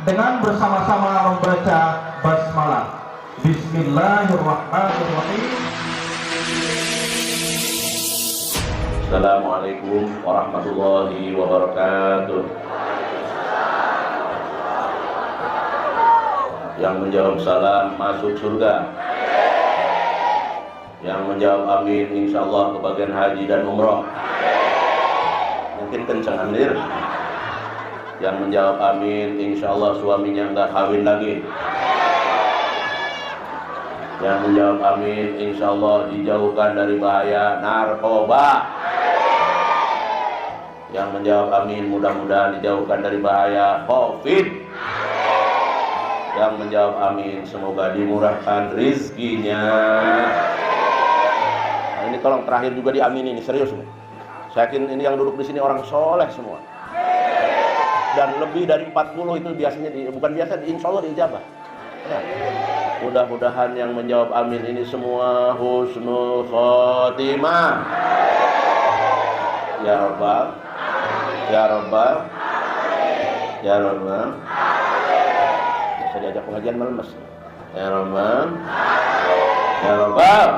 dengan bersama-sama membaca basmalah. Bismillahirrahmanirrahim. Assalamualaikum warahmatullahi wabarakatuh. Yang menjawab salam masuk surga. Yang menjawab amin insyaallah kebagian haji dan umroh. Mungkin kencang amir. Yang menjawab amin insyaallah suaminya enggak kawin lagi. Yang menjawab amin insyaallah dijauhkan dari bahaya narkoba. Yang menjawab amin mudah-mudahan dijauhkan dari bahaya COVID. Yang menjawab amin semoga dimurahkan rizkinya. Nah, ini tolong terakhir juga diamini, ini serius nih. Saya yakin ini yang duduk di sini orang soleh semua. Dan lebih dari 40 itu biasanya bukan biasa, insya Allah diijabah. Ya. Mudah-mudahan yang menjawab amin ini semua husnul khotimah. Ya Rabbal, ya Rabbal, ya Rabbal. Saya diajak pengajian malam mas. Ya Rabbal, ya Rabbal.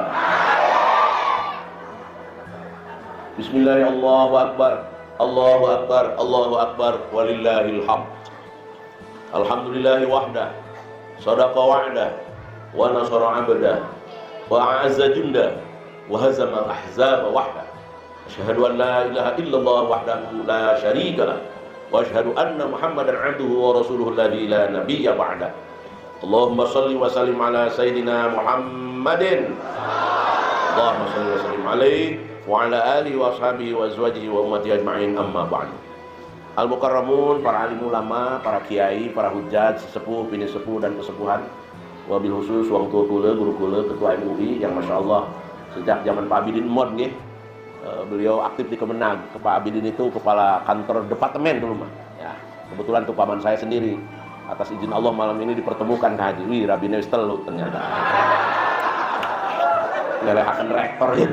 Bismillahirrahmanirrahim. Allahu Akbar, Allahu Akbar, Allahu Akbar, walillahil hamd. Alhamdulillahi wahdah, sadaqa wa'dah, wa nasara 'abdah, wa a'azza jundah, wa hazama al-ahzaba wahdah. Asyhadu an la ilaha illallah wahdahu la syarika lah, wa asyhadu anna Muhammadan 'abduhu wa rasuluhu alladzi la nabiyya ba'dah. Allahumma shalli wa sallim ala sayyidina Muhammadin. Allahumma shalli wa sallim alaihi wa ala alihi wa ashabihi wa azwajihi wa ummatihi ajma'in, amma ba'du. Al-mukarramun, para alim ulama, para kiai, para hujjat, sesepuh, bini sepuh dan kesepuhan, wabil khusus wong tua kula, guru kula, ketua MUI yang Masya Allah sejak zaman Pak Abidin Mod nggih. Beliau aktif di Kemenag. Pak Abidin itu kepala kantor departemen dulu mah. Ya, kebetulan tuh paman saya sendiri. Atas izin Allah malam ini dipertemukan ke Haji. Wih, Rabine wis telu ternyata. Ngelehaken rektor ya.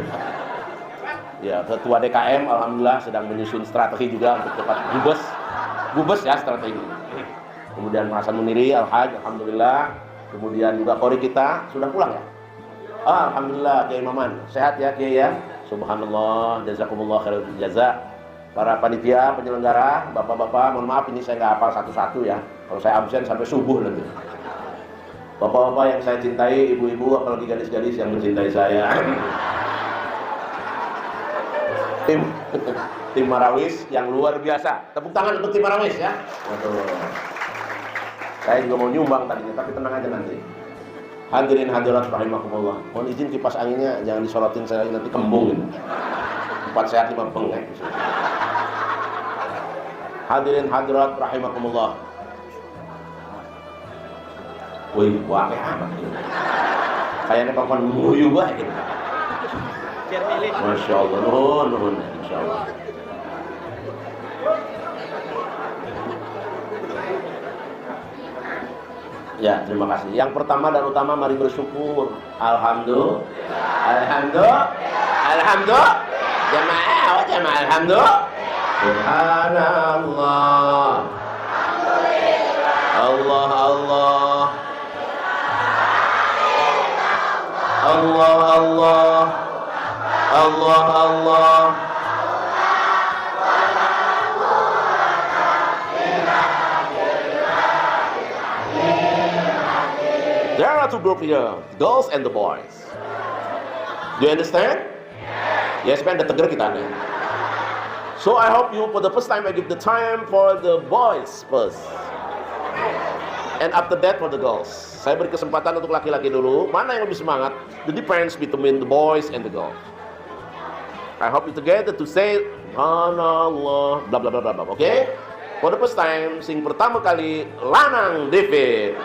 Ya, ketua DKM alhamdulillah sedang menyusun strategi juga untuk cepat bubes ya strategi. Kemudian Pak Hasan Muniri Al-Haj alhamdulillah. Kemudian juga Qori kita sudah pulang ya. Alhamdulillah Kiai Maman sehat ya Kiai ya. Subhanallah, jazakumullah khairul jaza. Para panitia, penyelenggara, bapak-bapak, mohon maaf ini saya nggak hafal satu-satu ya. Kalau saya absen sampai subuh nanti. Bapak-bapak yang saya cintai, ibu-ibu, apalagi gadis-gadis yang mencintai saya. Tim Marawis yang luar biasa. Tepuk tangan untuk tim Marawis ya. Waduh. Saya juga mau nyumbang tadinya, tapi tenang aja nanti. Hadirin hadirat rahimakumullah. Mohon izin kipas anginnya jangan disorotin saya nanti kembung gitu. 4 sehat 5 bengek. Hadirin hadirat rahimakumullah. Wih, wah amat ini. Kayaknya papan nguyu banget gitu. Masya Allah, nuhun, insya Allah. Ya, terima kasih. Yang pertama dan utama mari bersyukur. Alhamdulillah. Alhamdulillah. Jamaah, alhamdulillah. Subhanallah. Allah Allah. Allah Allah. Allah Allah. There are two groups here, girls and the boys. Do you understand? Yes, man, the tegar kita nih. So I hope you, for the first time, I give the time for the boys first, and after that for the girls. Saya beri kesempatan untuk laki-laki dulu. Mana yang lebih semangat? The difference between the boys and the girls. I hope you together to say Allah, blah blah blah blah blah. Okay? For the first time, sing pertama kali lanang David.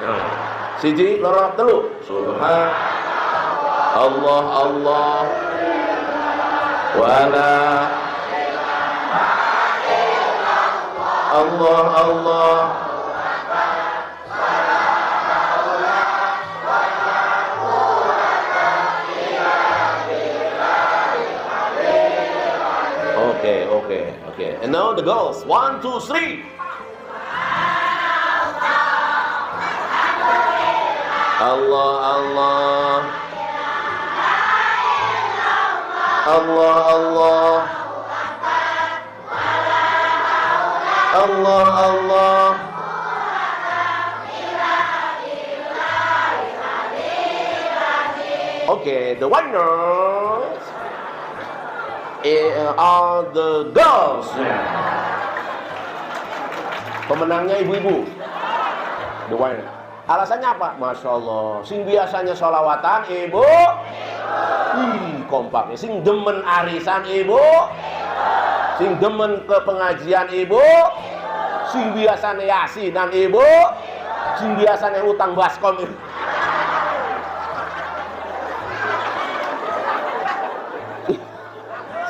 Siji loro telu. Subhan Allah Allah wala Allah Allah. Okay. And now the girls. 1, 2, 3. Allah Allah Allah Allah Allah Allah. Okay, the winners are the girls. Pemenangnya ibu-ibu. The winner. Alasannya apa? Masya Allah. Sing biasanya sholawatan ibu. Kompaknya. Sing demen arisan ibu. Sing demen ke pengajian ibu. Sing biasanya yasinan ibu. Sing biasanya utang baskom ibu.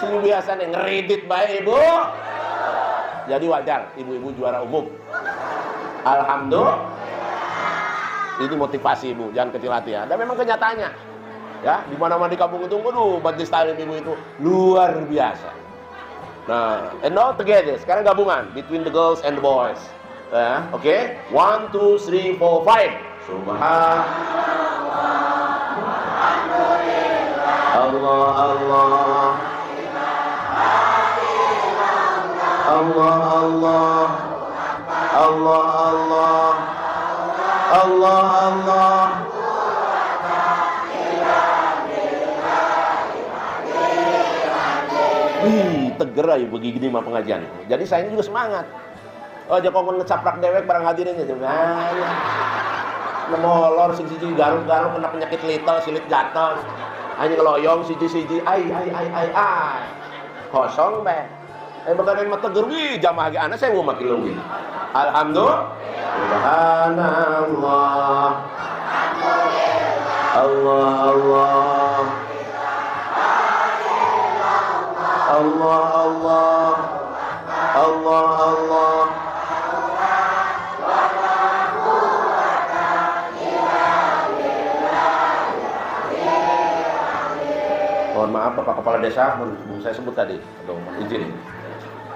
Sing biasanya ngeredit baik ibu. Jadi wajar ibu-ibu juara umum. Alhamdulillah. Ini motivasi ibu, jangan kecil hati ya. Dan memang kenyataannya, ya di mana-mana di kampung itu, waduh, majelis taklim ibu itu luar biasa. Nah, and now together, sekarang gabungan between the girls and the boys. Ya, oke? Okay? 1, 2, 3, 4, 5. Subhanallah. Allah Allah. Allah Allah. Allah Allah. Allah Allah. Teger aja begini mah pengajian. Jadi saya juga semangat. Oh, aja kok ngecaprak dewek barang hadirin aja. Nemolor siji garuk-garuk kena penyakit litel, silit gatel. Hanya ngeloyong siji ai. Kosong be. Bagaimana mah teger wi jamaah ge anak saya mau makin leuwih. Alhamdulillah. Subhanallah. Allah Allah. Allah Allah. Allah Allah. Mohon maaf Bapak Kepala Desa, belum saya sebut tadi. Aduh, izin.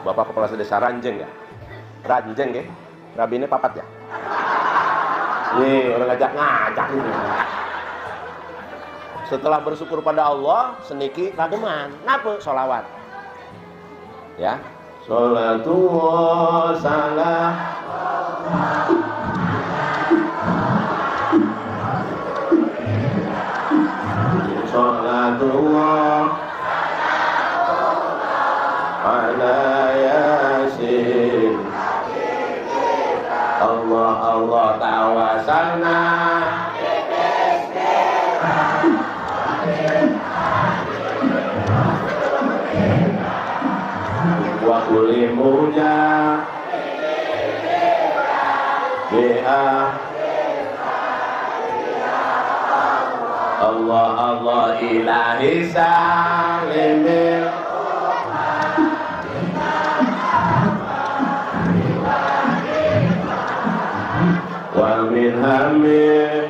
Bapak Kepala Desa Ranjeng ya? Ranjeng ya? Rabine papat ya? Nih, orang ngajak ini. Setelah bersyukur pada Allah, seniki kademan. Napa? Sholawat. Ya. Sholatullah salam. Sholatullah ala yasin. Allah Allah tawasalna. Wa kulli muja biha. Allah Allah ilahi salimil. Wa min hamil.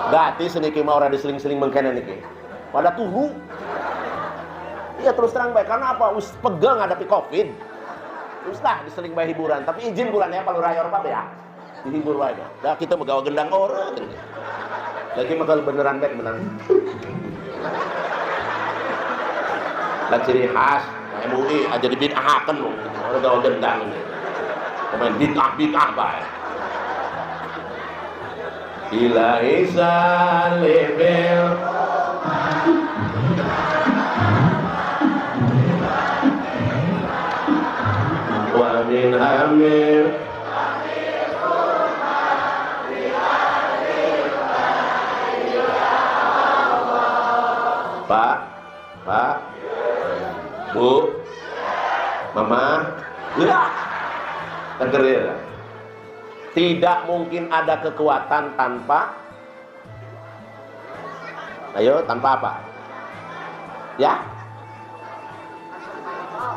Gati seniki mah orang diseling-seling mengkene niki. Pada turu. Iya terus terang baik karena apa? Wis pegang hadapi Covid. Terus lah diseling bae hiburan, tapi izin bulan ya kalau rayor apa ya. Dihibur wae. Dah kita begawa gendang orang. Lagi bakal beneran baik beneran. Lah ciri khas MUI aja dibid'ahkeun loh. Orang gawa gendang ini. Pemain bid'ah bae. Ilahi salibil wa min hamil. Pak, Bu, Mama, tegerir. Tidak mungkin ada kekuatan tanpa, ayo tanpa apa? Ya,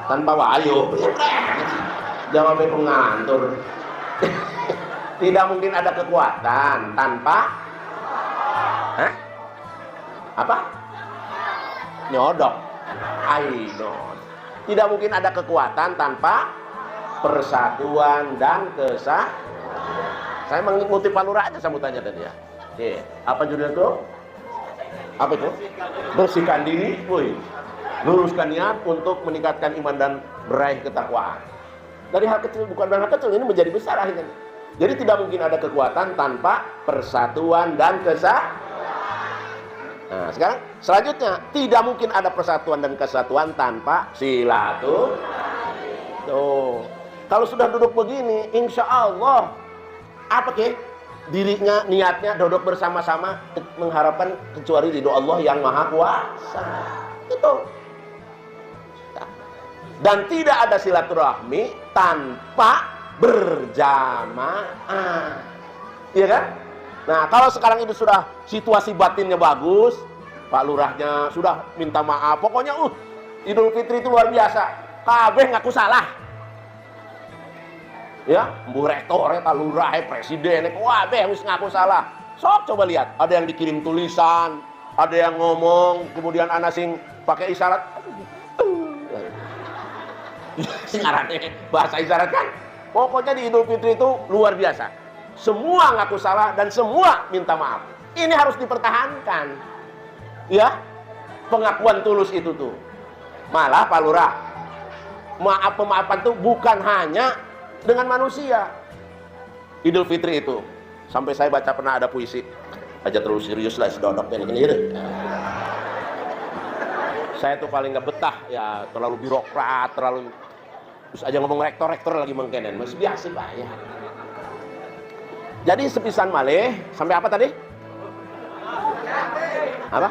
tanpa wahyu. Jawabnya pengantur. Tidak mungkin ada kekuatan tanpa, apa? Nyodok. Ayo. Tidak mungkin ada kekuatan tanpa persatuan dan kesatuan. Saya mengutip Pak Lurah aja sambutannya tadi ya. Oke, apa judulnya itu? Apa itu? Bersihkan diri, luruskan niat untuk meningkatkan iman dan meraih ketakwaan. Dari hal kecil, bukan dari hal kecil, ini menjadi besar akhirnya. Jadi tidak mungkin ada kekuatan tanpa persatuan dan kesatuan. Nah, sekarang selanjutnya, tidak mungkin ada persatuan dan kesatuan tanpa silaturahmi. Tuh, kalau sudah duduk begini, insya Allah apa ke? Dirinya, niatnya duduk bersama-sama mengharapkan kecuali ridho Allah yang maha kuasa. Itu. Dan tidak ada silaturahmi tanpa berjamaah. Iya kan? Nah, kalau sekarang itu sudah situasi batinnya bagus, Pak Lurahnya sudah minta maaf. Pokoknya Idul Fitri itu luar biasa. Kabeh ngaku salah. Ya, Bu Rektor, Pak Lurah, Presiden, kabeh harus ngaku salah. Sok coba lihat, ada yang dikirim tulisan, ada yang ngomong, kemudian anak sing pakai isyarat. Isyaratnya bahasa isyarat kan. Pokoknya di Idul Fitri itu luar biasa. Semua ngaku salah dan semua minta maaf. Ini harus dipertahankan. Ya, pengakuan tulus itu tuh. Malah Pak Lurah, pemaafan itu bukan hanya dengan manusia. Idul Fitri itu sampai saya baca pernah ada puisi aja terlalu serius lah sedodok gini. Saya tuh paling nggak betah ya, terlalu birokrat, terlalu terus aja ngomong rektor lagi mengkenen, masih biasa Pak ya. Jadi sepisan malih sampai apa tadi? Apa?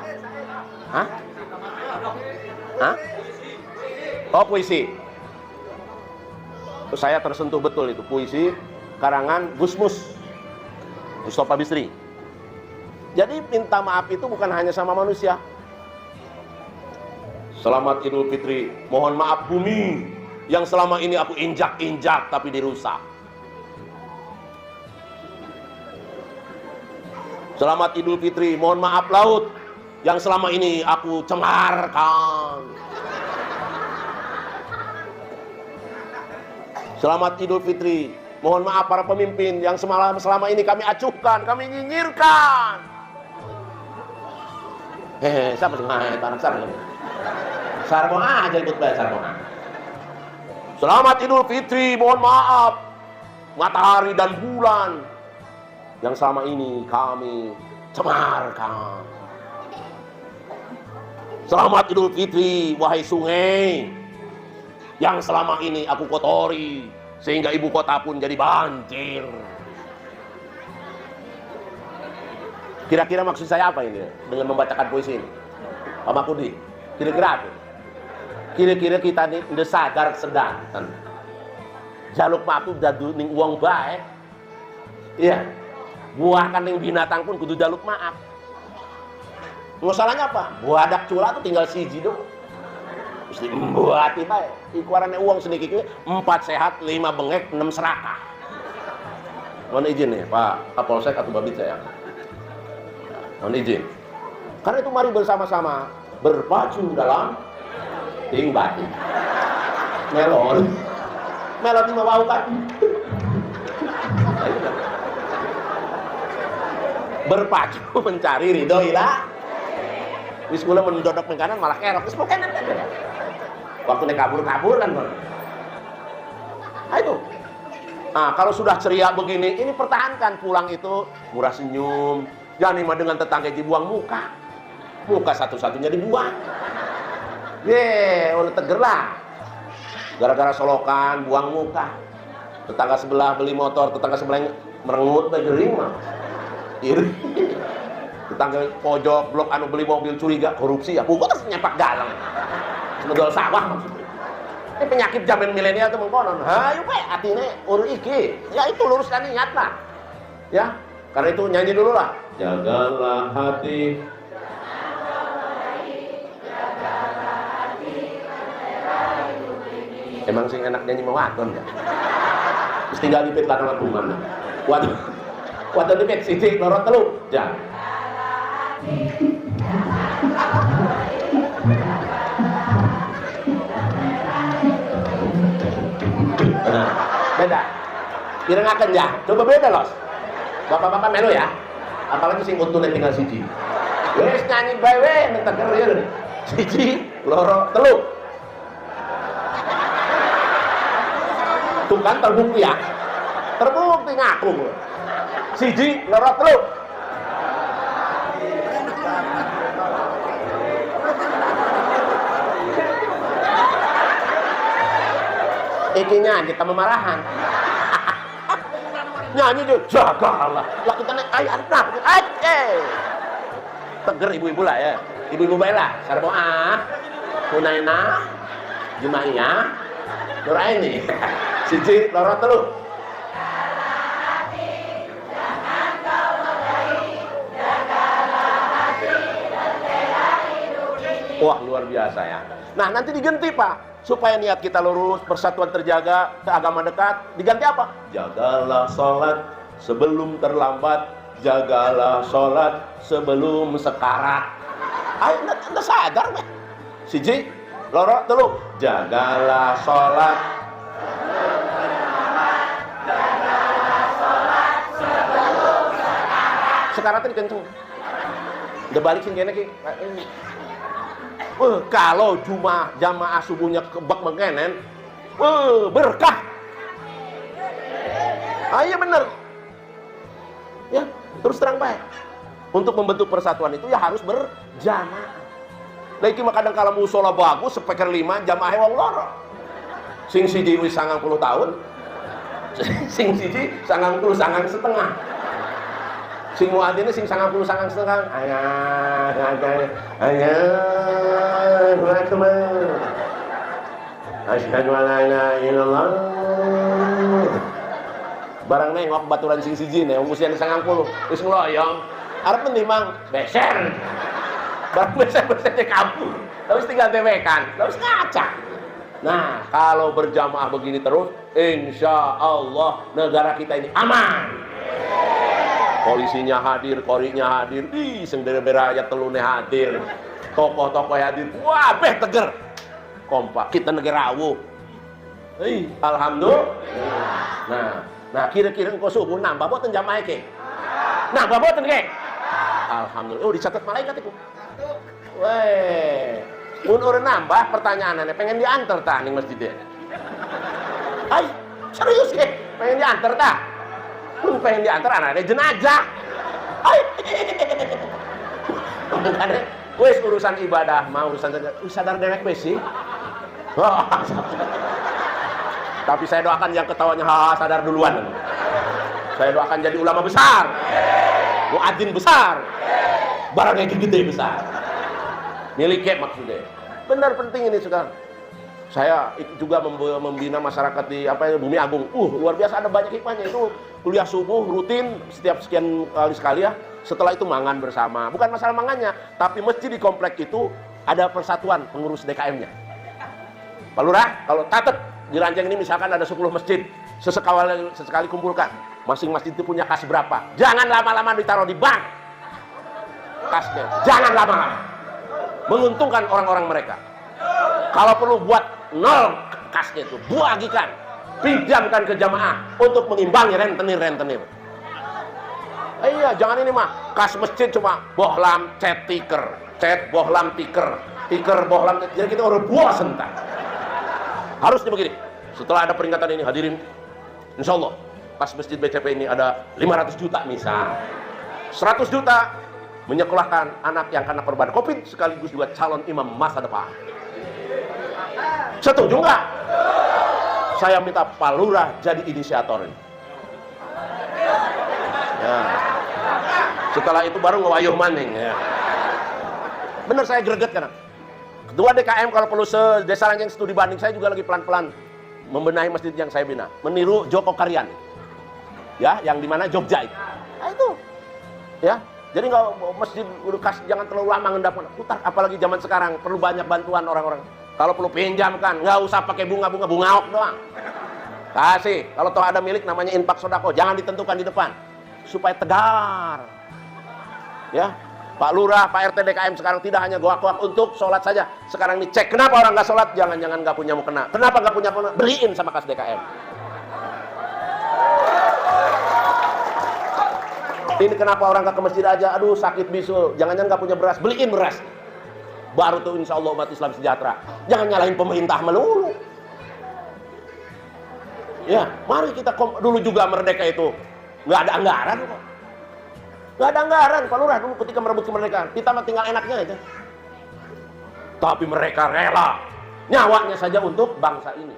Hah? Oh, puisi. Saya tersentuh betul itu puisi karangan Gusmus Mustafa Bisri. Jadi minta maaf itu bukan hanya sama manusia. Selamat Idul Fitri, mohon maaf bumi yang selama ini aku injak-injak tapi dirusak. Selamat Idul Fitri, mohon maaf laut yang selama ini aku cemarkan. Selamat Idul Fitri, mohon maaf para pemimpin yang selama ini kami acuhkan, kami nyinyirkan. Siapa sih anak Sarmo? Sarmo aja ikut bayar Sarmo. Selamat Idul Fitri, mohon maaf matahari dan bulan yang selama ini kami cemarkan. Selamat Idul Fitri, wahai sungai yang selama ini aku kotori sehingga ibu kota pun jadi banjir. Kira-kira maksud saya apa ini dengan membacakan puisi ini? Pak Makudi, kira-kira apa? Kira-kira kita ini udah sadar sedanten. Jaluk maaf itu dadu ning uang baik. Iya. Buahkan ning binatang pun kudu jaluk maaf. Masalahnya apa? Buadak cula tuh tinggal siji dong. Mesti membuati baik. Ikuarannya uang sedikit 4 sehat, 5 bengek, 6 serakah. Mohon izin nih Pak Kapolsek atau Babit saya. Mohon izin. Karena itu mari bersama-sama berpacu dalam ting batin. Melon di bawah kan. Berpacu mencari ridho ilah. Wis kula mendodok mengkanan malah kerok wis mengkanan kan. Waktu nek kabur-kabur kan. Nah itu. Nah, kalau sudah ceria begini, ini pertahankan pulang itu murah senyum. Jangan lima dengan tetangga dibuang muka. Muka satu-satunya dibuang. Udah teger lah. Gara-gara solokan, buang muka. Tetangga sebelah beli motor, tetangga sebelah merengut bagi lima. Iri. Tetangga pojok blok anu beli mobil curiga korupsi ya. Pokoknya nyepak dalam. Ngedol sawah maksudnya. Ini penyakit zaman milenial itu mengkonon. Hayu pe atine uru iki. Ya itu luruskan niat lah. Ya. Karena itu nyanyi dulu lah. Jagalah hati. Emang sing enak nyanyi mawakon ya. Terus tinggal dipit lah kalau bungan. Waduh dipit sithik lorot telu. Jangan. Nah. Beda. Irengakeun ya. Coba beda los. Bapak-bapak melu ya. Apalagi sing untune tinggal siji. Wes nyanyi bae we mentek reul. Siji, loro, telu. Tuh kan terbukti ya. Terbukti ngaku. Siji, loro, telu. Iki nyanyi kita memarahan. Nyanyi dia jagalah. Lah kita nek ayat nah. Teger ibu-ibu lah ya. Ibu-ibu bae lah. Sarboah. Hunaina. Jumaiyah. Nuraini. Siji, loro, telu. Wah, luar biasa ya. Nah, nanti diganti Pak. Supaya niat kita lurus, persatuan terjaga, keagama dekat, diganti apa? Jagalah sholat sebelum terlambat, jagalah sholat sebelum sekarat. Ayo, anda sadar Pak. Siji, loro, telu. Jagalah sholat sebelum terlambat, jagalah sholat sebelum sekarat. Sekaratnya dikenceng. Udah balik sih kayaknya ki. Kalau jamaah subuhnya kebak mengenen, berkah. Iya bener. Ya, terus terang baik. Untuk membentuk persatuan itu ya harus berjamaah. Lah iki mah kadang kala musola bagus, speaker 5, jamaah wong loro. Sing siji wis 90 tahun. Sing siji 90 setengah. Sing muadzine sing 90 setengah. Asyhadu an la ilaha illallah. Barang nengok baturan sing siji ne wong usian 90 wis ngloyong. Arep endi mang? Beser. Barang beser di kampung. Terus tinggal tewekan. Terus ngacak. Nah, kalau berjamaah begini terus, insya Allah negara kita ini aman. Polisinya hadir, korinya hadir, sendiri-sendiri rakyat telune hadir, tokoh-tokoh hadir, wah beh teger, kompak, kita negara awu. Alhamdulillah. Nah kira-kira engkau subuh nambah boten jamaah ke? Nambah boten ke? Alhamdulillah. Oh dicatat malaikat itu. Weh, mun urang nambah pertanyaannya, pengen diantar tah ning masjidnya? Ay, serius ke? Pengen diantar tah? Pun pengen diantar anaknya jenazah. Makanya, wes urusan ibadah, mau urusan jenazah, sadar dewek wes sih. Tapi saya doakan yang ketawanya sadar duluan. Saya doakan jadi ulama besar, muadzin besar, barangnya gede besar. Miliknya maksudnya. Benar penting ini sekarang. Saya juga membina masyarakat di Bumi Agung. Luar biasa, ada banyak hikmahnya itu. Kuliah subuh rutin setiap sekian kali sekali ya. Setelah itu mangan bersama. Bukan masalah mangannya, tapi masjid di komplek itu ada persatuan pengurus DKM-nya. Pak Lurah, kalau catat di Ranjang ini misalkan ada 10 masjid, sesekali kumpulkan. Masing masjid itu punya kas berapa? Jangan lama-lama ditaruh di bank. Kasnya, jangan lama-lama. Menguntungkan orang-orang mereka. Kalau perlu buat nol kasnya itu, bagikan. Pinjamkan ke jamaah untuk mengimbangi rentenir. Iya, jangan ini mah kas masjid cuma bohlam cet tiker, cet bohlam tiker, tiker bohlam. Jadi kita udah puas entar. Harusnya begini. Setelah ada peringatan ini hadirin, insya Allah kas masjid BCP ini ada 500 juta misal, 100 juta menyekolahkan anak yang kena korban COVID sekaligus juga calon imam masa depan. Setuju nggak? Saya minta Pak Lurah jadi inisiator ini. Ya. Setelah itu baru ngewayuh maning. Ya. Bener saya greget kan. Ketua DKM kalau perlu desa Ranjang studi banding, saya juga lagi pelan-pelan membenahi masjid yang saya bina, meniru Joko Karyan. Ya, yang di mana Jogja itu. Nah, itu. Ya. Jadi nggak masjid jangan terlalu lama ngendap putar, apalagi zaman sekarang perlu banyak bantuan orang-orang. Kalau perlu pinjamkan, nggak usah pakai bunga-bunga doang. Kasih, kalau toh ada milik namanya infak sodako, jangan ditentukan di depan, supaya tegar. Ya, Pak Lurah, Pak RT DKM sekarang tidak hanya goak-goak untuk sholat saja. Sekarang ini cek kenapa orang nggak sholat, jangan-jangan nggak punya mukena. Kenapa nggak punya mukena? Beliin sama kas DKM. Ini kenapa orang nggak ke masjid aja? Aduh sakit bisul, jangan-jangan nggak punya beras, beliin beras. Baru tuh insya Allah umat Islam sejahtera. Jangan nyalahin pemerintah melulu. Ya, mari kita dulu juga merdeka itu nggak ada anggaran kok. Nggak ada anggaran, Pak Lurah dulu ketika merebut kemerdekaan. Kita mah tinggal enaknya aja. Tapi mereka rela nyawanya saja untuk bangsa ini.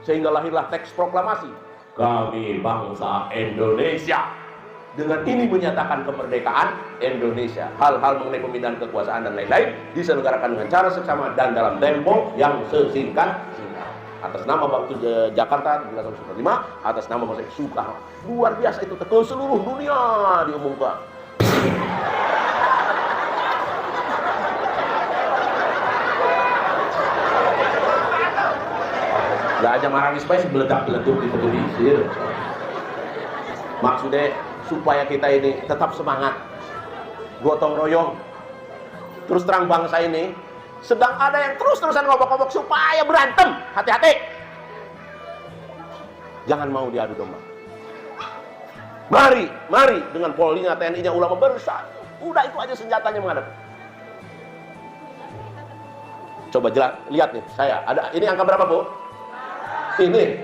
Sehingga lahirlah teks proklamasi. Kami bangsa Indonesia. Dengan ini menyatakan kemerdekaan Indonesia. Hal-hal mengenai pemindahan kekuasaan dan lain-lain diselenggarakan dengan cara seksama dan dalam tempo yang sesingkat-singkat. Atas nama Waktu Jakarta 1945, atas nama bangsa Soekarno. Luar biasa itu, ke seluruh dunia diumumkan. Gak aja marah supaya beledak-beleduk di televisi. Maksudnya supaya kita ini tetap semangat, gotong royong. Terus terang bangsa ini sedang ada yang terus-terusan ngobok-ngobok supaya berantem. Hati-hati, jangan mau diadu domba. Mari dengan Polri-nya, TNI-nya, ulama bersatu. Udah itu aja senjatanya menghadapi. Coba lihat nih, saya ada ini angka berapa, Bu? Ini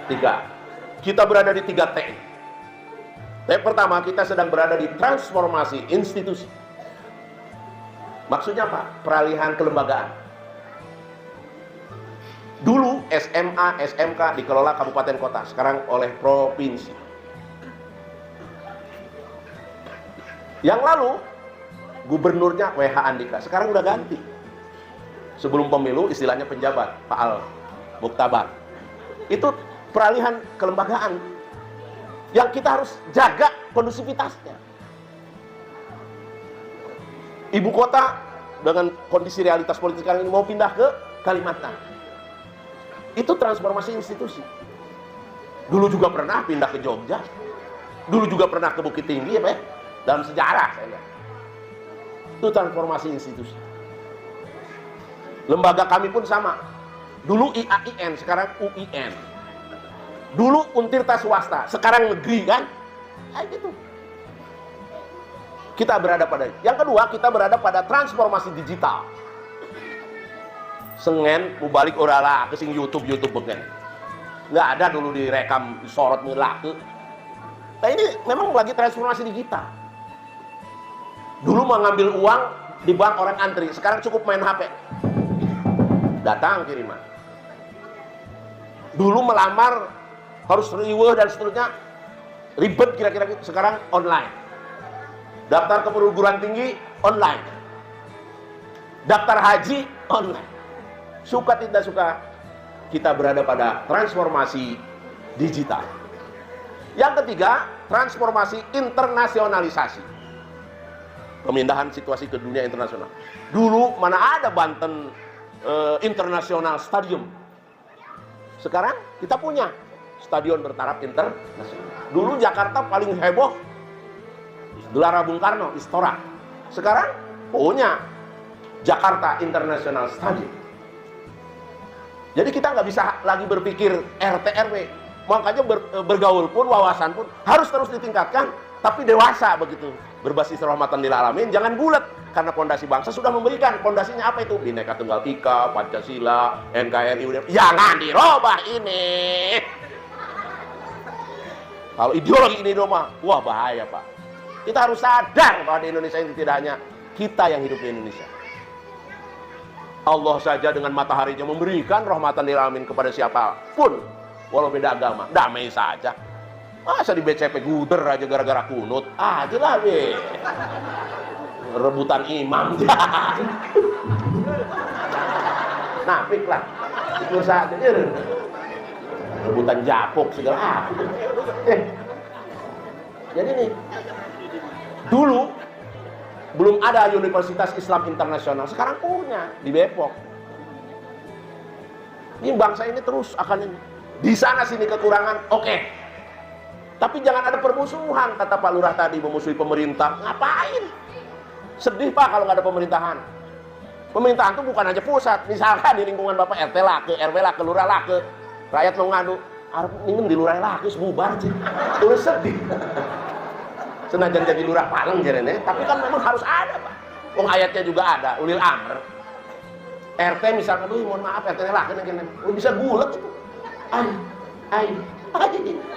3. Kita berada di 3 T. T pertama, kita sedang berada di transformasi institusi. Maksudnya apa? Peralihan kelembagaan. Dulu SMA, SMK dikelola kabupaten kota, sekarang oleh provinsi. Yang lalu gubernurnya WH Andika, sekarang udah ganti. Sebelum pemilu istilahnya penjabat, Pak Al Muktabar. Itu peralihan kelembagaan yang kita harus jaga kondusivitasnya. Ibu kota dengan kondisi realitas politik sekarang ini mau pindah ke Kalimantan. Itu transformasi institusi. Dulu juga pernah pindah ke Jogja. Dulu juga pernah ke Bukit Tinggi, ya Pak. Dalam sejarah saya lihat. Itu transformasi institusi. Lembaga kami pun sama. Dulu IAIN, sekarang UIN. Dulu Untirta swasta, sekarang negeri kan? Kayak gitu. Kita berada pada. Yang kedua, kita berada pada transformasi digital. Sengen, mau balik orala ke sing YouTube begini. Nggak ada dulu direkam, disorot ngelaku. Nah ini memang lagi transformasi digital. Dulu mau ngambil uang di bank orang antri, sekarang cukup main HP. Datang kiriman. Dulu melamar harus riweuh dan seterusnya, ribet kira-kira gitu. Sekarang online. Daftar ke perguruan tinggi online. Daftar haji online. Suka tidak suka, kita berada pada transformasi digital. Yang ketiga, transformasi internasionalisasi. Pemindahan situasi ke dunia internasional. Dulu mana ada Banten International Stadium. Sekarang kita punya stadion bertaraf internasional. Dulu Jakarta paling heboh Gelora Bung Karno, Istora. Sekarang punya Jakarta International Stadium. Jadi kita nggak bisa lagi berpikir RT RW. Makanya bergaul pun, wawasan pun harus terus ditingkatkan, tapi dewasa begitu. Berbasis rahmatan lil alamin, jangan bulat. Karena pondasi bangsa sudah memberikan. Pondasinya apa itu? Bhinneka Tunggal Ika, Pancasila, NKRI. Jangan dirubah ini. Kalau ideologi ini doma, wah bahaya Pak. Kita harus sadar bahwa di Indonesia ini tidak hanya kita yang hidup di Indonesia. Allah saja dengan mataharinya memberikan rahmatan lil alamin kepada siapapun, walau beda agama, damai saja. Masa di BCP guder aja gara-gara kunut? Aja lah be. Rebutan imam. Nafik lah. Itu saja. Rebutan japuk segala. Jadi nih, dulu belum ada Universitas Islam Internasional, sekarang punya di Depok. Ini bangsa ini terus akan ini. Di sana sini kekurangan, oke. Tapi jangan ada permusuhan, kata Pak Lurah tadi, memusuhi pemerintah. Ngapain? Sedih Pak kalau nggak ada pemerintahan. Pemerintahan itu bukan aja pusat. Misalkan di lingkungan Bapak RT lah, ke RW lah, ke Lurah lah, ke rakyat mau ngadu. Harus ingin di Lurah lah, ke sebubar sih. Terus sedih. Senajan jadi lurah Paleng jarene, tapi kan memang harus ada, Pak. Wong ayatnya juga ada, ulil amr. RT misalkan, aduh mohon maaf RT-nya lah kan bisa bulat itu. Ay.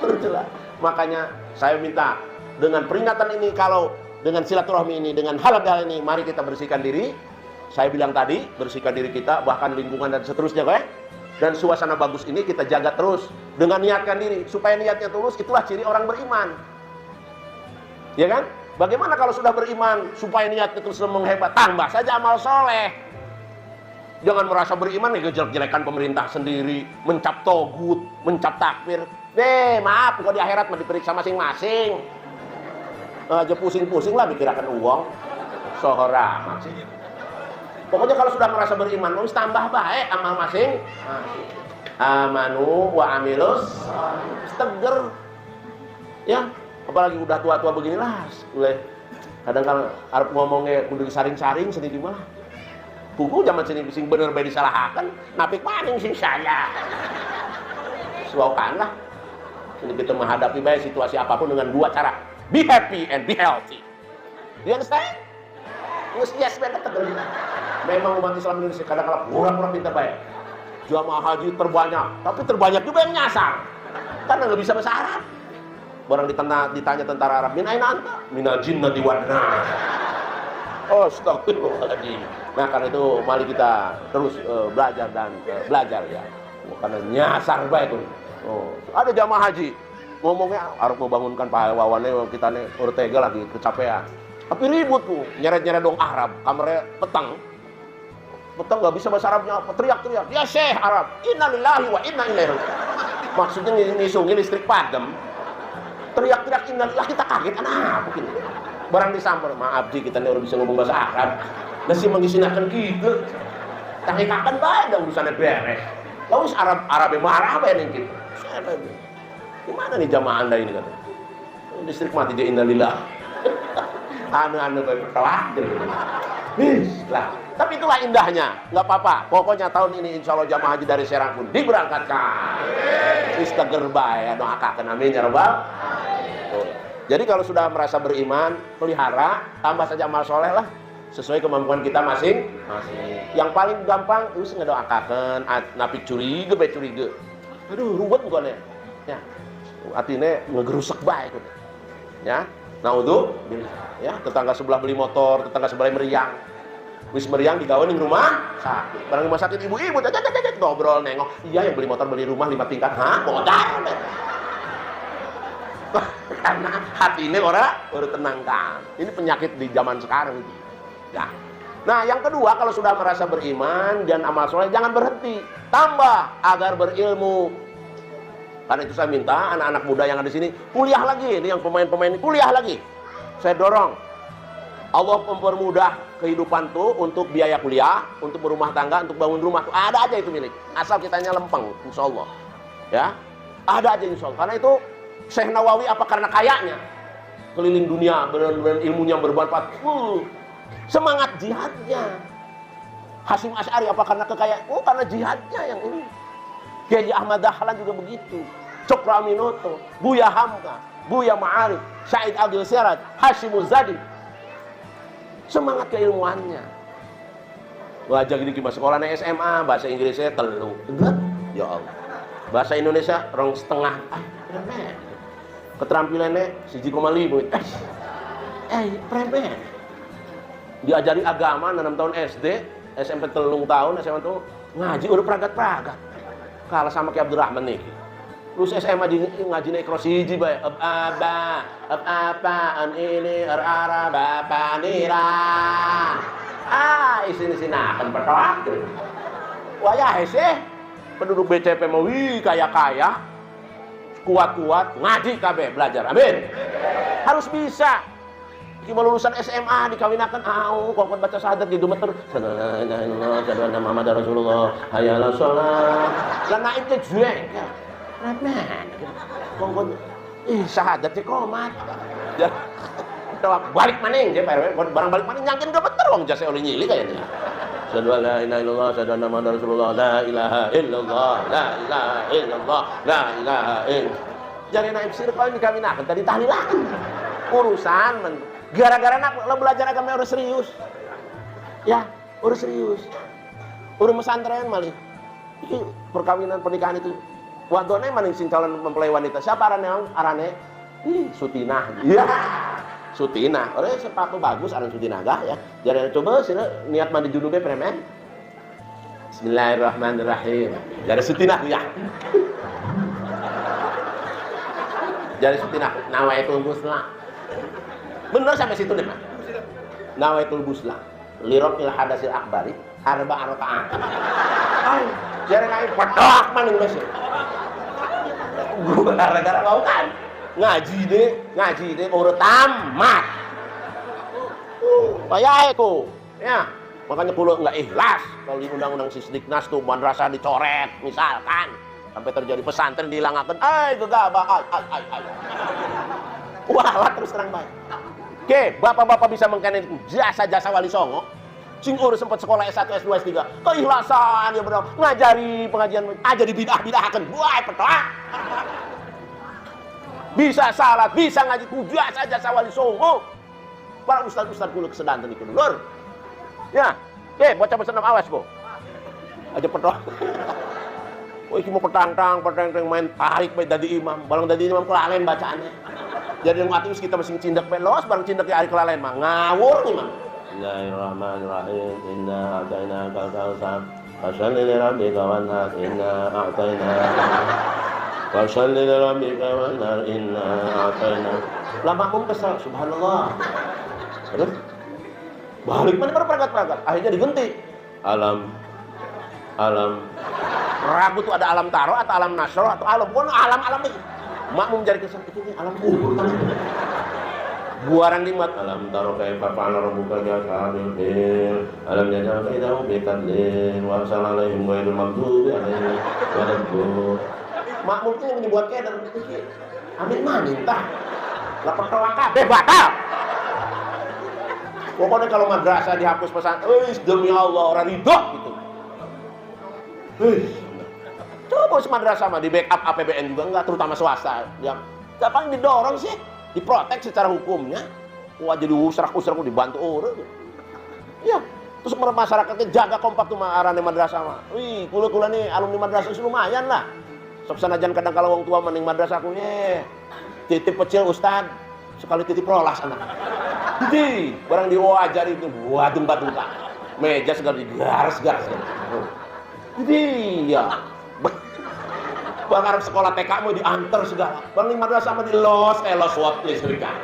Berjelas. Makanya saya minta dengan peringatan ini, kalau dengan silaturahmi ini, dengan hal-hal ini, mari kita bersihkan diri. Saya bilang tadi, bersihkan diri kita, bahkan lingkungan dan seterusnya, dan suasana bagus ini kita jaga terus dengan niatkan diri supaya niatnya tulus. Itulah ciri orang beriman, ya kan? Bagaimana kalau sudah beriman supaya niatnya terus menghebat? Tambah saja amal soleh. Jangan merasa beriman nih jelek-jelekan pemerintah sendiri, mencap togut, mencap takfir. Maaf, kalau di akhirat mau diperiksa masing-masing. Aja pusing-pusing lah dikirakan uang. Sohora sih. Pokoknya kalau sudah merasa beriman, harus tambah baik amal masing. Amanu wa amilus teger. Ya, apalagi udah tua-tua beginilah. Kadang-kadang Arab ngomongnya kudu disaring-saring sedikit mah. Buku zaman sini sing bener bae disalahkan, napik maning sing saya. Suaukan lah. Ini kita menghadapi baik situasi apapun dengan dua cara. Be happy and be healthy. You understand? Yes, benar tegar. Memang umat Islam Indonesia kadang-kadang kurang pintar baik. Jamaah haji terbanyak, tapi terbanyak juga yang nyasar. Karena nggak bisa bahasa Arab. Barang ditanya tentara Arab, min aina anta? Minal jinnati wan nas. Astagfirullahaladzim. Nah karena itu mari kita terus belajar dan belajar ya. Karena nyasar baik tuh. Ada jamaah haji ngomongnya harus membangunkan pahlawannya, kita nih Ortega lagi kecapean. Tapi ribut tuh, nyeret-nyeret dong Arab, kamarnya petang nggak bisa bahasa Arabnya apa, teriak-teriak, ya Syekh Arab, innalillahi wa inna ilaihi. Maksudnya ngisungin listrik padam, teriak-teriak innalillahi, kita kaget, apa gini. Barang disamper, maaf Ji, kita nih bisa ngomong bahasa Arab, nasi mengisinakan gitu, tahikakan baik dong urusannya beres. Lalu Arab yang marah apa yang gitu? Gimana nih jamaah anda ini kan? Listrik mati dia innalillahi. Anu berkelak lah. Tapi itulah indahnya, nggak apa-apa. Pokoknya tahun ini insya Allah jamaah haji dari Serang pun diberangkatkan. Istagerbay, doakan amin ya rabbal. Jadi kalau sudah merasa beriman, pelihara, tambah saja amal soleh lah, sesuai kemampuan kita masing-masing. Yang paling gampang, itu ngedoakan, napik curiga, baik curiga. Aduh, ruwet bukannya. Ya, artinya ngegerusek baik. Ya, naudzu ya, tetangga sebelah beli motor, tetangga sebelah meriang. Wis meriang digawe ning rumah sakit. Barang rumah sakit ibu-ibu ngobrol nengok. Iya yang beli motor beli rumah 5 tingkat. Hah, modal. Karena hati ini orang baru tenangkan. Ini penyakit di zaman sekarang ini. Ya. Nah, yang kedua kalau sudah merasa beriman dan amal soleh jangan berhenti. Tambah agar berilmu. Karena itu saya minta anak-anak muda yang ada di sini kuliah lagi. Ini yang pemain-pemain ini kuliah lagi. Saya dorong. Allah mempermudah kehidupan tuh untuk biaya kuliah, untuk berumah tangga, untuk bangun rumah tuh ada aja itu milik. Asal kitanya lempeng, insya Allah. Ya, ada aja insya Allah. Karena itu Syekh Nawawi apa karena kayanya keliling dunia, benar-benar ilmunya bermanfaat. Semangat jihadnya. Hasyim Asy'ari apa karena kekayaan? Karena jihadnya yang ini. Kiai Ahmad Dahlan juga begitu. Cokro Aminoto, Buya Hamka, Buya Ma'arif, Syahid Abdul Siraj, Hashim Muzadi. Semangat keilmuannya. Belajar gini di sekolah SMA, bahasa Inggrisnya telu. Ya Allah. Bahasa Indonesia 2,5. Premen. Keterampilannya 1,5. Premen. Diajari agama 6 tahun SD, SMP 3 tahun, SMA tuh ngaji udah pragat-pragat. Kalah sama Ki Abdurrahman nih. Lulus SMA ngaji Iqra siji bae. Apaan ini ara bapak nira. Isin-isin akan petrak. Wayah sih. Penduduk BCP mau kaya-kaya. Kuat-kuat ngaji kabeh belajar. Amin. Harus bisa. Cuma lulusan SMA dikawinakan kok baca syahadat gitu meter. Sallallahu Muhammad Rasulullah. Hayya 'alas shalah. Lah naik teh jueng. Remen. Kongkon syahadat cek komat. Ya. Balik maning je barang balik maning nyangkin ke beter wong jasa oleh nyili kayaknya. Sallallahu la ilaha illallah sallallahu Muhammad Rasulullah la ilaha illallah la ilaha illallah la ilaha illallah. Jare naib sirqa ini kawinakan tadi tahlilan. urusan gara-gara nak lo belajar agama udah serius. Ya, udah serius. Udah pesantren malih. Iki perkawinan pernikahan itu. Wadone maning sing calon mempelai wanita. Siapa arane? Sutinah. Iya. Sutinah. Ore sepatu bagus aran Sutinah gah ya. Jadi coba sih niat mandi junube premen. Bismillahirrahmanirrahim. Jadi Sutinah ya. Jadi Sutinah nawaitul busla. Bener sampai situ deh, Mas. Nawaitul busla. Lirokil hadasil akbari arba rakaat. Ay, jadi kayak pedok maning Mas. Gua gara-gara mau kan ngaji deh urut tamat. Kayak aku, ya. Makanya kulo nggak ikhlas kalau di undang-undang Sisdiknas tuh madrasah dicoret misalkan sampai terjadi pesantren dihilangaken. Gegabah. Wah, terus terang baik. Oke, bapak-bapak bisa mengkanen jasa-jasa wali songo. Sing urus sempat sekolah S1, S2, S3. Keikhlasan ya benar. Ngajari pengajian aja di bidah-bidahkan. Buai petok. Bisa salat, bisa ngaji kuja saja wali songo. Para ustaz-ustaz kulo kesedanten iku lur. Ya. Oke, bocah-bocah nam awas, Bu. Aja petok. Oh, iki mau petang-tang main tarik bae dadi imam. Balang dadi imam kelalen bacaannya. Jadi yang atus kita masing cindak pelos bareng cindak di hari kelalen mah ngawur nih mah. Bismillahirrahmanirrahim. Inna a'tainaka al-kautsar. Fashalli li rabbika wanhar. Inna a'tainaka. Fashalli li rabbika wanhar. Inna a'tainaka. Lama pun kesal, subhanallah. Terus balik mana peragat-peragat. Akhirnya diganti. Alam. Rabu tuh ada alam taro atau alam nasro atau alam pun alam itu. Makmum mencari kesan itu nih alam kubur. Buaran nikmat alam taro kayak fa'ala rabbuka bi ashabil fil alam ja'al kaidahum bi tadlil wa sallallahu ghairil maghdubi alaihim waladdallin. Makmum itu yang dibuat kayak dalam itu sih. Amin minta. Lapor tawak kabeh batal. Pokoknya kalau madrasah dihapus pesan, demi Allah orang ridho gitu. Coba madrasah mah di backup APBN juga enggak, terutama swasta. Yang kapan didorong sih, diprotek secara hukumnya. Wah jadi usrak-usrak dibantu orang. Ya, terus masyarakatnya jaga kompak tuh arane madrasah mah. Wih, kula-kula nih alumni madrasah lumayan lah. Sok sanajan kadang kalau wong tua mending madrasah kunya. Titip kecil ustad, sekali titip rolas anak. Jadi, barang diwajari itu buat tempat-tempat. Meja segala digaris-garis. Jadi, ya. Bang Arab sekolah TK mau diantar segala. Bang di madrasah sama di los waktu istrika.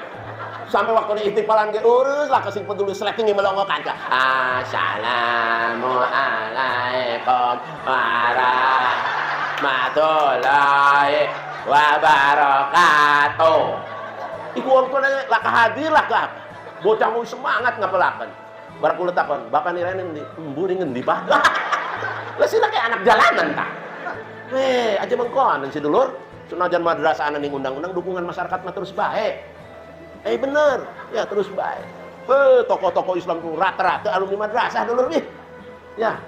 Sampai waktu ini ihtifalan ge urus lah kasih peduli seleting yang melongokan. Assalamualaikum warahmatullahi wabarakatuh. Iku wong tuane lah hadir lah ka. Bocah mau semangat ngapelaken. Barang kula takon, bapak ni rene ndi? Mburi ngendi, Pak? Lah sila kayak anak jalanan ta. Aja mengkon si dulur, senajan madrasah ana ning undang-undang dukungan masyarakat mah terus baik. Bener, ya terus baik. Tokoh-tokoh Islam tuh rata-rata alumni madrasah dulur nih. Ya.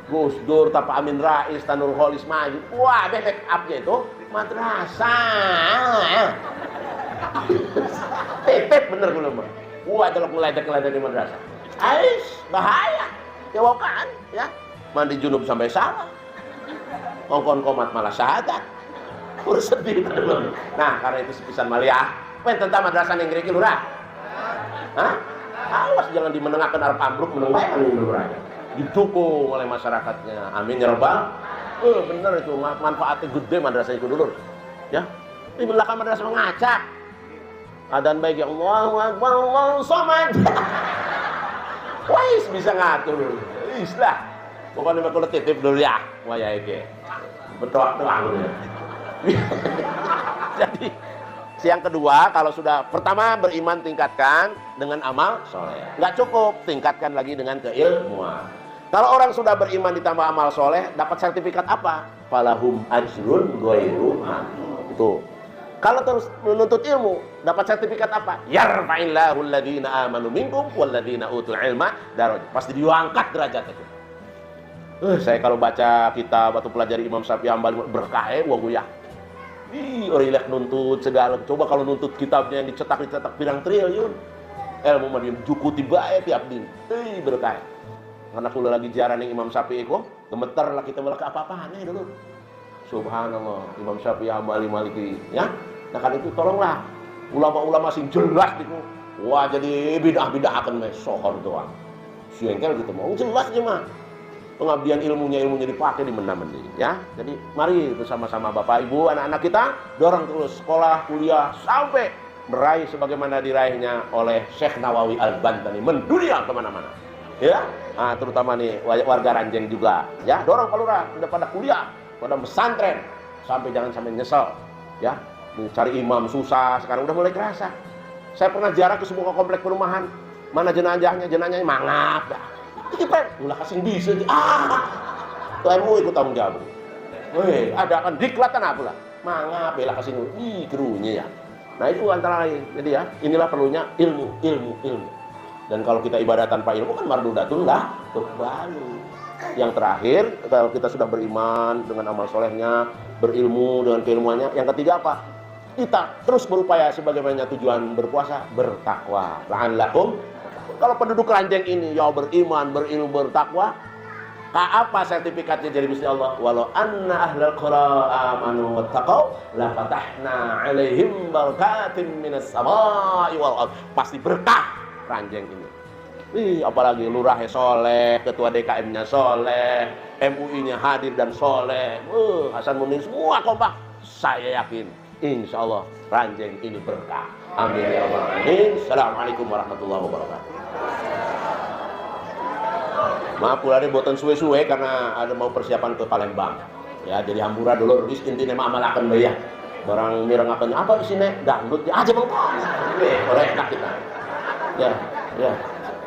Gus Dur, Tapa Amin Rais, Tanur Kholis Maju. Wah, backup-nya itu madrasah. Tetep bener kula mah. Wah, delok ngeledek-ngeledek di madrasah. Bahaya. Kewokan, ya. Mandi junub sampai salah. Ngongkon komat malah syahadat. Urus sedih teman. Nah, karena itu sepisan malia. Pen tentang madrasah yang ngriki lurah. Hah? Awas jangan dimenengahkan arep ambruk menengahkan lurah. Didukung oleh masyarakatnya. Amin ya rabbal. Bener itu manfaatnya gede madrasah itu dulu. Ya. Di belakang madrasah mengacak. Adan baik ya Allahu Akbar, Allahu Samad. Wais bisa ngatur. Islah. Pokoknya kalau titip dulu ya. Wah ya iki. Betul-betul. Jadi yang kedua, kalau sudah pertama beriman tingkatkan dengan amal soleh. Nggak cukup, tingkatkan lagi dengan keilmuan. Kalau orang sudah beriman ditambah amal soleh, dapat sertifikat apa? Falahum ajrun ghairu mamnun. Itu. Kalau terus menuntut ilmu, dapat sertifikat apa? Yarfa'illahu alladhina amanu minkum walladhina utul ilma darajat. Pasti diangkat derajat itu. Saya kalau baca kitab atau pelajari Imam Syafi'i Hambali berkah wong ya. Orang ilek nuntut segala. Coba kalau nuntut kitabnya yang dicetak pirang triliun. Ilmu mah dijukuti bae tiap din. Berkah. Karena kula lagi ziarah ning Imam Syafi'i kok, gemeter lah kita malah ke apa-apaan dulu. Subhanallah, Imam Syafi'i Hambali Maliki, ya. Nah kan itu tolonglah ulama-ulama sing jelas itu. Wah jadi bidah akan sohor doang. Siengkel gitu mau jelas aja mah. Pengabdian ilmunya dipakai di mana-mana, ya. Jadi mari bersama-sama Bapak Ibu, anak-anak kita dorong terus sekolah, kuliah sampai meraih sebagaimana diraihnya oleh Syekh Nawawi Al-Bantani, mendunia kemana-mana, ya. Nah, terutama nih warga Ranjeng juga, ya. Dorong Pak Lurah udah pada kuliah, pada pesantren, sampai jangan sampai nyesel, ya. Cari imam susah, sekarang udah mulai kerasa. Saya pernah ziarah ke sebuah komplek perumahan, mana jenazahnya mangap, dah. Cepet, ulah kasih bisa, tuh MU ikut tanggung jawab. Weh, ada kan diklatan apa lah, mangap, bela kasih kerunya ya. Nah itu antara lain. Jadi ya, inilah perlunya ilmu. Dan kalau kita ibadah tanpa ilmu kan mardudatun lah baru. Yang terakhir, kalau kita sudah beriman dengan amal solehnya, berilmu dengan keilmuannya. Yang ketiga apa? Kita terus berupaya sebagaimana tujuan berpuasa, bertakwa. La'allakum. Kalau penduduk Ranjeng ini ya beriman, berilmu, bertakwa, apa sertifikatnya jadi misi Allah? Walau anna ahlal qura amanu wattaqau la fatahna 'alaihim barakatin minas samaa'i wal ardh. Pasti berkah Ranjeng ini. Apalagi lurahnya soleh, ketua DKM-nya soleh, MUI-nya hadir dan soleh. Hasan Munir semua kompak. Saya yakin insya Allah Ranjeng ini berkah. Amin ya rabbal alamin. Assalamualaikum warahmatullahi wabarakatuh. Maaf pula deh boten suwe-suwe karena ada mau persiapan ke Palembang. Ya jadi hambura dulu dis intine mah amalakeun bae ya. Barang mirengakeun apa isine? Dangdut ya aja mangkos. Ora enak kita. Ya.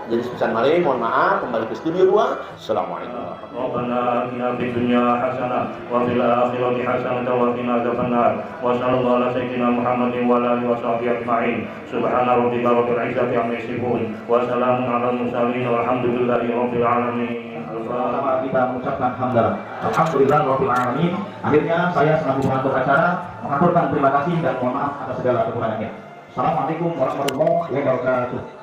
Jadi sebesar mari mohon maaf kembali ke studio 2. Assalamualaikum. Rabbana atina fid dunya hasanah wa fil akhirati hasanah wa qina adzabannar. Wa sallallahu ala sayyidina Muhammadin wa ala alihi washabihi ajma'in. Subhana rabbika rabbil izzati amma yasifun wa salamun alal mursalin walhamdulillahi rabbil alamin. Pertama kita mengucapkan hamdalah. Alhamdulillah rabbil alamin. Akhirnya saya selaku pengatur acara mengaturkan terima kasih dan mohon maaf atas segala kekurangannya. Assalamualaikum warahmatullahi wabarakatuh.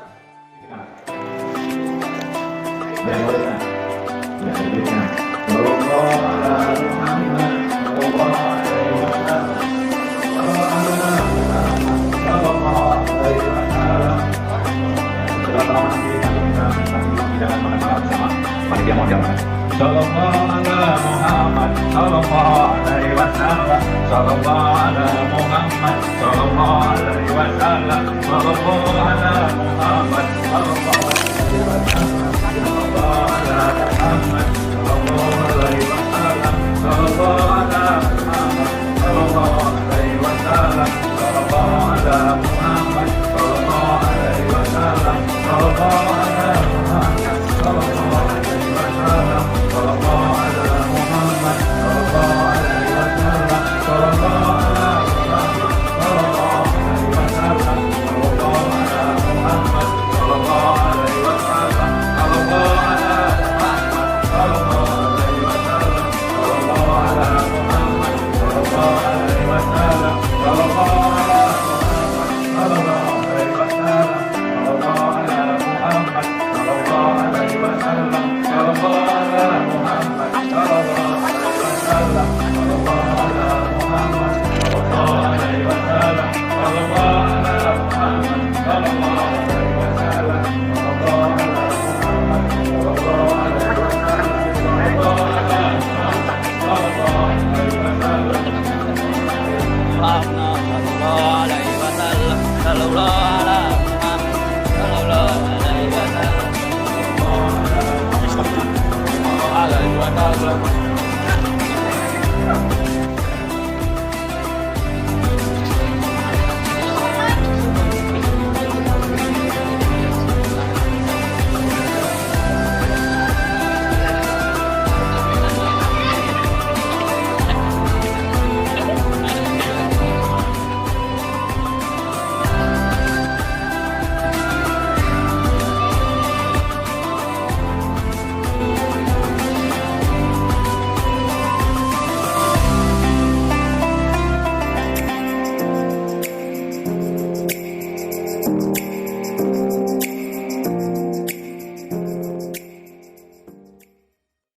Alaihi wasallam.